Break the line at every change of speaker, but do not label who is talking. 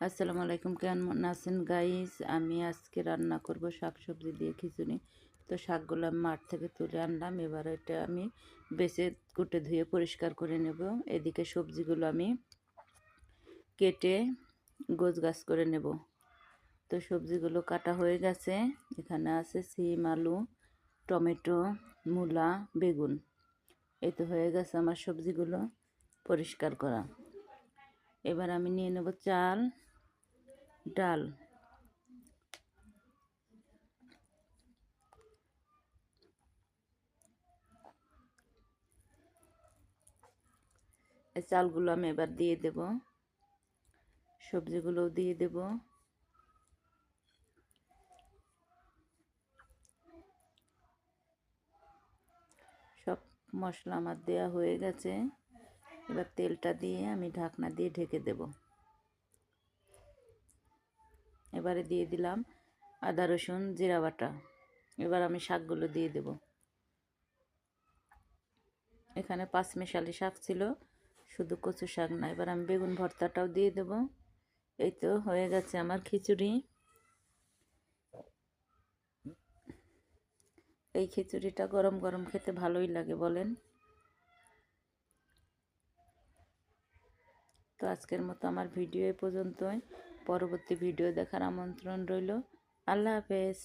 আসসালামু আলাইকুম, কেমন আছেন গাইস? আমি আজকে রান্না করব শাকসবজি দিয়ে খিচুড়ি। তো শাকগুলো আমি মাঠ থেকে তুলে আনলাম। এবার এটা আমি বেছে কুটে ধুয়ে পরিষ্কার করে নেব। এদিকে সবজিগুলো আমি কেটে গোছগাছ করে নেব। তো সবজিগুলো কাটা হয়ে গেছে। এখানে আছে সিম, আলু, টমেটো, মূলা, বেগুন। এই তো হয়ে গেছে আমার সবজিগুলো পরিষ্কার করা। এবার আমি নিয়ে নেব চাল, ডাল। এই চালগুলো আমি এবার দিয়ে দেব, সবজিগুলোও দিয়ে দেব। সব মশলা আমার দেওয়া হয়ে গেছে। এবার তেলটা দিয়ে আমি ঢাকনা দিয়ে ঢেকে দেব। এবারে দিয়ে দিলাম আদা রসুন জিরা বাটা। এবার আমি শাকগুলো দিয়ে দেব। এখানে পাঁচমিশালি শাক ছিল, শুধু কচু শাক না। এবার আমি বেগুন ভর্তাটাও দিয়ে দেব। এই তো হয়ে গেছে আমার খিচুড়ি। এই খিচুড়িটা গরম গরম খেতে ভালোই লাগে, বলেন? তো আজকের মতো আমার ভিডিও এ পর্যন্তই। পরবর্তী ভিডিও দেখার আমন্ত্রণ রইল। আল্লাহ হাফেজ।